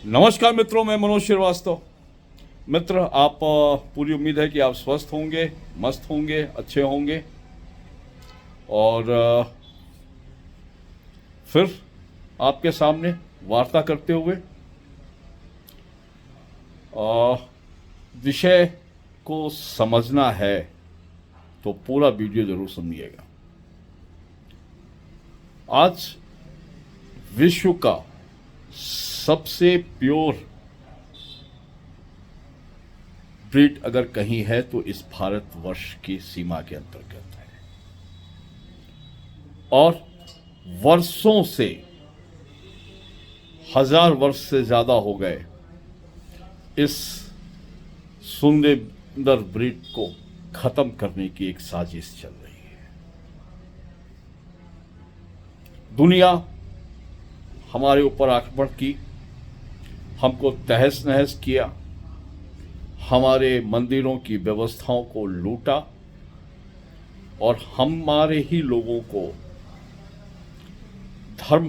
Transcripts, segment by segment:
नमस्कार मित्रों, मैं मनोज श्रीवास्तव। मित्र, आप पूरी उम्मीद है कि आप स्वस्थ होंगे, मस्त होंगे, अच्छे होंगे। और फिर आपके सामने वार्ता करते हुए विषय को समझना है तो पूरा वीडियो जरूर सुनिएगा। आज विश्व का सबसे प्योर ब्रीड अगर कहीं है तो इस भारतवर्ष की सीमा के अंतर्गत है। और वर्षों से, हजार वर्ष से ज्यादा हो गए इस सुंदर ब्रीड को खत्म करने की एक साजिश चल रही है। दुनिया हमारे ऊपर आक्रमण की, हमको तहस नहस किया, हमारे मंदिरों की व्यवस्थाओं को लूटा और हमारे ही लोगों को धर्म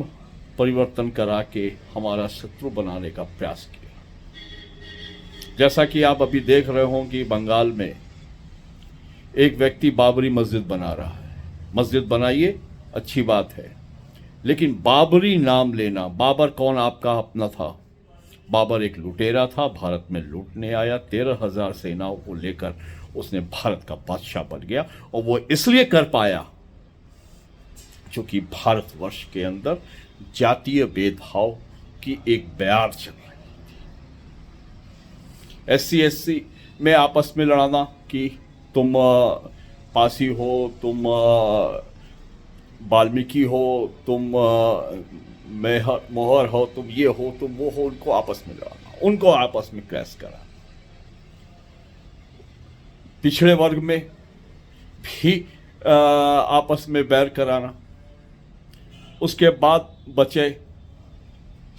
परिवर्तन करा के हमारा शत्रु बनाने का प्रयास किया। जैसा कि आप अभी देख रहे हो कि बंगाल में एक व्यक्ति बाबरी मस्जिद बना रहा है। मस्जिद बनाइए, अच्छी बात है, लेकिन बाबरी नाम लेना, बाबर कौन आपका अपना था? बाबर एक लुटेरा था, भारत में लूटने आया, 13,000 सेनाओं को लेकर उसने भारत का बादशाह बन गया। और वो इसलिए कर पाया क्योंकि भारतवर्ष के अंदर जातीय भेदभाव की एक बयार चल रही थी। SC में आपस में लड़ाना कि तुम पासी हो, तुम वाल्मीकि हो, तुम मोहर हो, तुम ये हो, तुम वो हो, उनको आपस में लड़ाना, उनको आपस में क्रैश करा। पिछड़े वर्ग में भी आपस में बैर कराना। उसके बाद बचे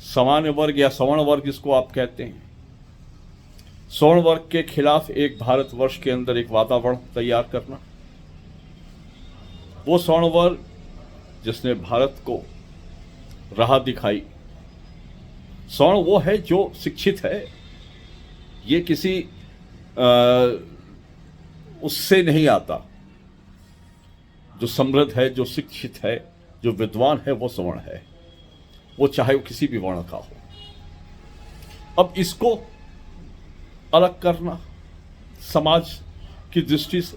सामान्य वर्ग या सवर्ण वर्ग, जिसको आप कहते हैं। सवर्ण वर्ग के खिलाफ एक भारतवर्ष के अंदर एक वातावरण तैयार करना। वो सवर्ण वर्ग जिसने भारत को राह दिखाई। सवर्ण वो है जो शिक्षित है, ये किसी उससे नहीं आता। जो समृद्ध है, जो शिक्षित है, जो विद्वान है, वो सवर्ण है, वो चाहे वो किसी भी वर्ण का हो। अब इसको अलग करना समाज की दृष्टि से,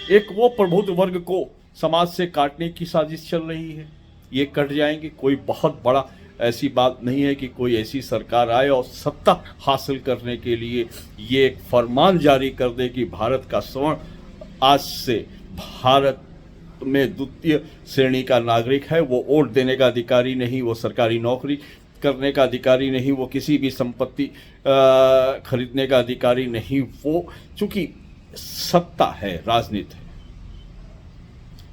एक वो प्रबुद्ध वर्ग को समाज से काटने की साजिश चल रही है। ये कट जाएंगे, कोई बहुत बड़ा ऐसी बात नहीं है कि कोई ऐसी सरकार आए और सत्ता हासिल करने के लिए ये एक फरमान जारी कर दे कि भारत का सवर्ण आज से भारत में द्वितीय श्रेणी का नागरिक है। वो वोट देने का अधिकारी नहीं, वो सरकारी नौकरी करने का अधिकारी नहीं, वो किसी भी संपत्ति खरीदने का अधिकारी नहीं। वो चूंकि सत्ता है, राजनीति है,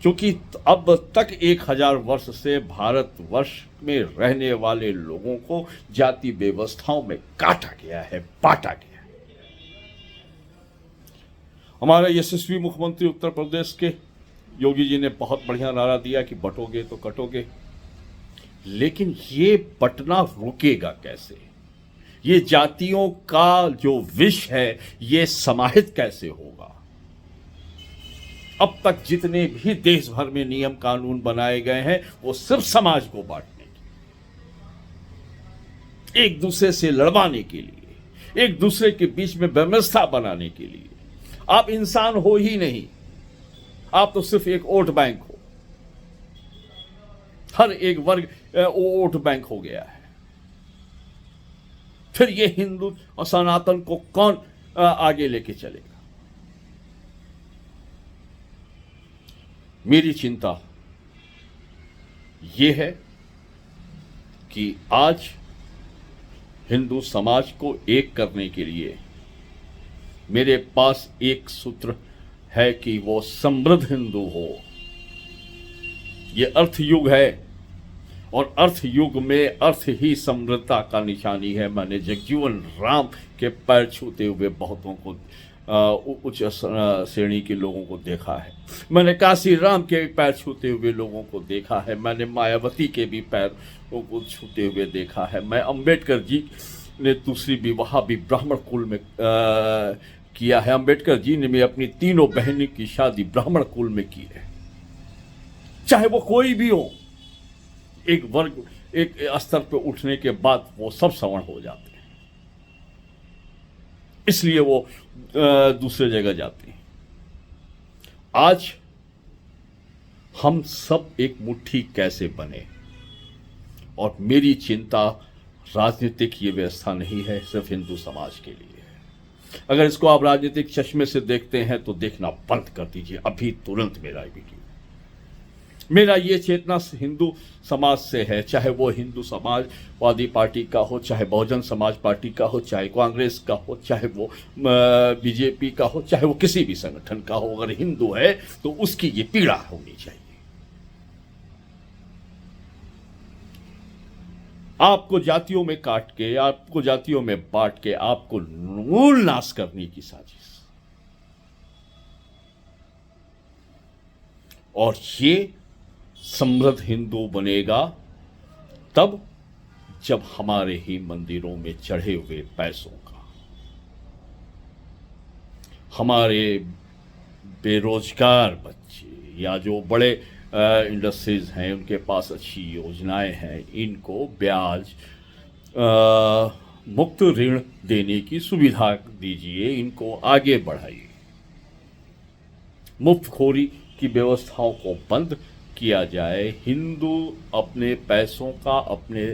क्योंकि अब तक 1000 वर्ष से भारतवर्ष में रहने वाले लोगों को जाति व्यवस्थाओं में काटा गया है, बांटा गया है। हमारे यशस्वी मुख्यमंत्री उत्तर प्रदेश के योगी जी ने बहुत बढ़िया नारा दिया कि बटोगे तो कटोगे, लेकिन ये बटना रुकेगा कैसे? ये जातियों का जो विष है, ये समाहित कैसे होगा? अब तक जितने भी देश भर में नियम कानून बनाए गए हैं, वो सिर्फ समाज को बांटने के, एक दूसरे से लड़वाने के लिए, एक दूसरे के बीच में व्यवस्था बनाने के लिए। आप इंसान हो ही नहीं, आप तो सिर्फ एक वोट बैंक हो। हर एक वर्ग वोट बैंक हो गया है। फिर ये हिंदू और सनातन को कौन आगे लेके चलेगा? मेरी चिंता ये है कि आज हिंदू समाज को एक करने के लिए मेरे पास एक सूत्र है कि वो समृद्ध हिंदू हो। ये अर्थ युग है और अर्थ युग में अर्थ ही समृद्धता का निशानी है। मैंने जगजीवन राम के पैर छूते हुए बहुतों को उच्च श्रेणी के लोगों को देखा है, मैंने काशी राम के पैर छूते हुए लोगों को देखा है, मैंने मायावती के भी पैरों को छूते हुए देखा है, मैं अंबेडकर जी ने दूसरी विवाह भी ब्राह्मण कुल में किया है। अंबेडकर जी ने भी अपनी तीनों बहनों की शादी ब्राह्मण कुल में की है। चाहे वो कोई भी हो, एक वर्ग एक स्तर पर उठने के बाद वो सब सवर्ण हो जाते हैं, इसलिए वो दूसरे जगह जाते हैं। आज हम सब एक मुट्ठी कैसे बने, और मेरी चिंता राजनीतिक ये व्यवस्था नहीं है, सिर्फ हिंदू समाज के लिए है। अगर इसको आप राजनीतिक चश्मे से देखते हैं तो देखना बंद कर दीजिए अभी तुरंत मेरा वीडियो। मेरा ये चेतना हिंदू समाज से है, चाहे वो हिंदू समाजवादी पार्टी का हो, चाहे बहुजन समाज पार्टी का हो, चाहे कांग्रेस का हो, चाहे वो बीजेपी का हो, चाहे वो किसी भी संगठन का हो। अगर हिंदू है तो उसकी ये पीड़ा होनी चाहिए। आपको जातियों में काट के, आपको जातियों में बांट के, आपको मूल नाश करने की साजिश, और ये समृद्ध हिंदू बनेगा तब जब हमारे ही मंदिरों में चढ़े हुए पैसों का, हमारे बेरोजगार बच्चे या जो बड़े इंडस्ट्रीज हैं उनके पास अच्छी योजनाएं हैं, इनको ब्याज मुक्त ऋण देने की सुविधा दीजिए, इनको आगे बढ़ाइए। मुफ्तखोरी की व्यवस्थाओं को बंद किया जाए। हिंदू अपने पैसों का, अपने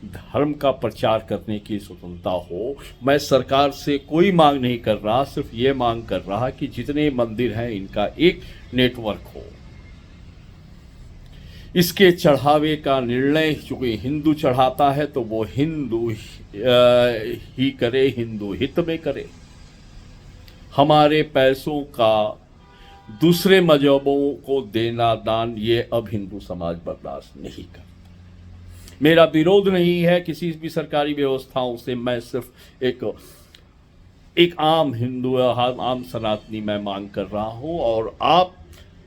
धर्म का प्रचार करने की स्वतंत्रता हो। मैं सरकार से कोई मांग नहीं कर रहा, सिर्फ ये मांग कर रहा कि जितने मंदिर हैं इनका एक नेटवर्क हो। इसके चढ़ावे का निर्णय चूंकि हिंदू चढ़ाता है तो वो हिंदू ही करे, हिंदू हित में करे। हमारे पैसों का दूसरे मजहबों को देना दान, ये अब हिंदू समाज बर्दाश्त नहीं करता। मेरा विरोध नहीं है किसी भी सरकारी व्यवस्थाओं से, मैं सिर्फ एक आम हिंदू, आम सनातनी मैं मांग कर रहा हूं। और आप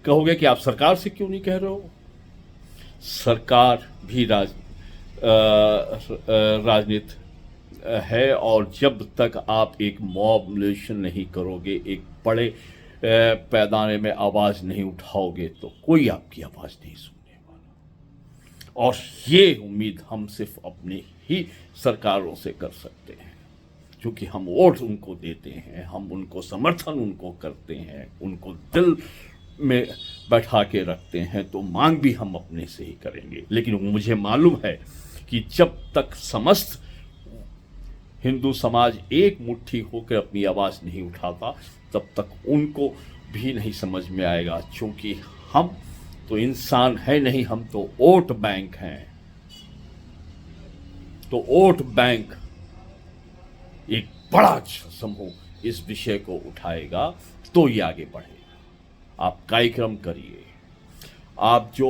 कहोगे कि आप सरकार से क्यों नहीं कह रहे हो? सरकार भी राजनीति है, और जब तक आप एक मॉबलेशन नहीं करोगे, एक बड़े पैदाने में आवाज नहीं उठाओगे, तो कोई आपकी आवाज नहीं सुनने वाला। और ये उम्मीद हम सिर्फ अपने ही सरकारों से कर सकते हैं, क्योंकि हम वोट उनको देते हैं, हम उनको समर्थन उनको करते हैं, उनको दिल में बैठा के रखते हैं, तो मांग भी हम अपने से ही करेंगे। लेकिन मुझे मालूम है कि जब तक समस्त हिंदू समाज एक मुट्ठी होकर अपनी आवाज नहीं उठाता, तब तक उनको भी नहीं समझ में आएगा, क्योंकि हम तो इंसान है नहीं, हम तो वोट बैंक हैं। तो वोट बैंक एक बड़ा समूह इस विषय को उठाएगा तो ये आगे बढ़ेगा। आप कार्यक्रम करिए, आप जो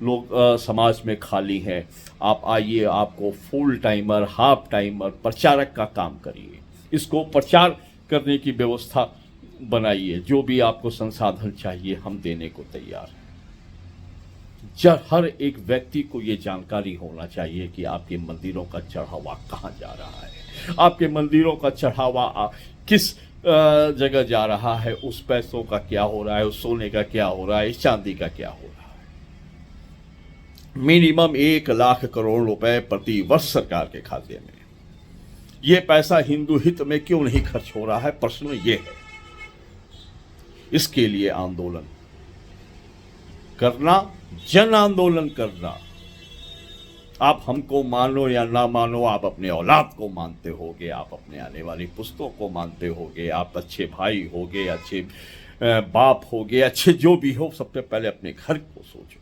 लोग समाज में खाली हैं, आप आइए, आपको फुल टाइमर, हाफ टाइमर, प्रचारक का काम करिए। इसको प्रचार करने की व्यवस्था बनाइए। जो भी आपको संसाधन चाहिए हम देने को तैयार हैं। जब हर एक व्यक्ति को ये जानकारी होना चाहिए कि आपके मंदिरों का चढ़ावा कहाँ जा रहा है, आपके मंदिरों का चढ़ावा किस जगह जा रहा है, उस पैसों का क्या हो रहा है, उस सोने का क्या हो रहा है, इस चांदी का क्या हो रहा है। मिनिमम 1 लाख करोड़ रुपए प्रति वर्ष सरकार के खाते में। ये पैसा हिंदू हित में क्यों नहीं खर्च हो रहा है, प्रश्न ये है। इसके लिए आंदोलन करना, जन आंदोलन करना। आप हमको मानो या ना मानो, आप अपने औलाद को मानते होगे, आप अपने आने वाली पुस्तों को मानते होगे, आप अच्छे भाई होगे, अच्छे बाप होगे, अच्छे जो भी हो, सबसे पहले अपने घर को सोचो।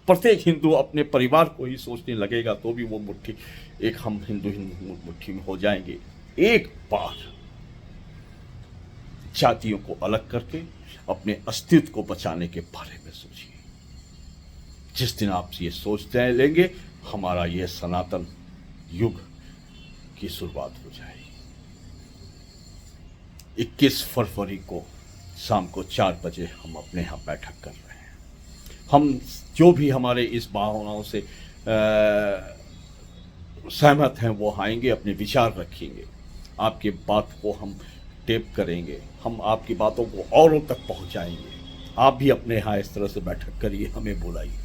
प्रत्येक हिंदू अपने परिवार को ही सोचने लगेगा तो भी वो मुट्ठी, एक हम हिंदू मुट्ठी में हो जाएंगे। एक बार जातियों को अलग करके अपने अस्तित्व को बचाने के बारे में सोचिए। जिस दिन आप ये सोचते लेंगे, हमारा यह सनातन युग की शुरुआत हो जाएगी। 21 फरवरी को शाम को 4 बजे हम अपने यहाँ बैठक कर रहे हैं। हम जो भी हमारे इस भावनाओं से सहमत हैं वो आएंगे, अपने विचार रखेंगे, आपकी बात को हम टेप करेंगे, हम आपकी बातों को औरों तक पहुंचाएंगे। आप भी अपने यहाँ इस तरह से बैठक करिए, हमें बुलाइए,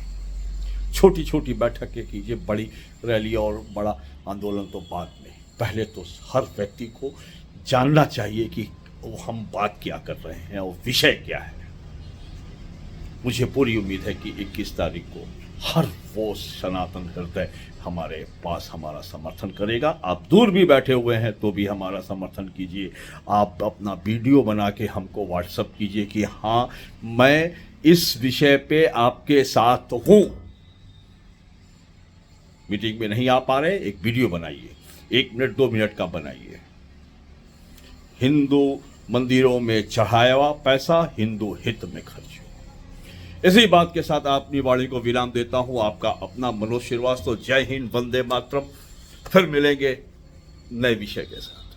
छोटी छोटी बैठकें कीजिए, बड़ी रैली और बड़ा आंदोलन तो बाद में। पहले तो हर व्यक्ति को जानना चाहिए कि वो हम बात क्या कर रहे हैं और विषय क्या है। मुझे पूरी उम्मीद है कि 21 तारीख को हर वो सनातन हृदय हमारे पास हमारा समर्थन करेगा। आप दूर भी बैठे हुए हैं तो भी हमारा समर्थन कीजिए। आप अपना वीडियो बना के हमको व्हाट्सएप कीजिए कि हाँ, मैं इस विषय पे आपके साथ हूँ। मीटिंग में नहीं आ पा रहे, एक वीडियो बनाइए, 1 मिनट 2 मिनट का बनाइए। हिंदू मंदिरों में चढ़ाया हुआ पैसा हिंदू हित में खर्च हो। इसी बात के साथ अपनी वाणी को विराम देता हूं। आपका अपना मनोज श्रीवास्तव। जय हिंद, वंदे मातरम। फिर मिलेंगे नए विषय के साथ।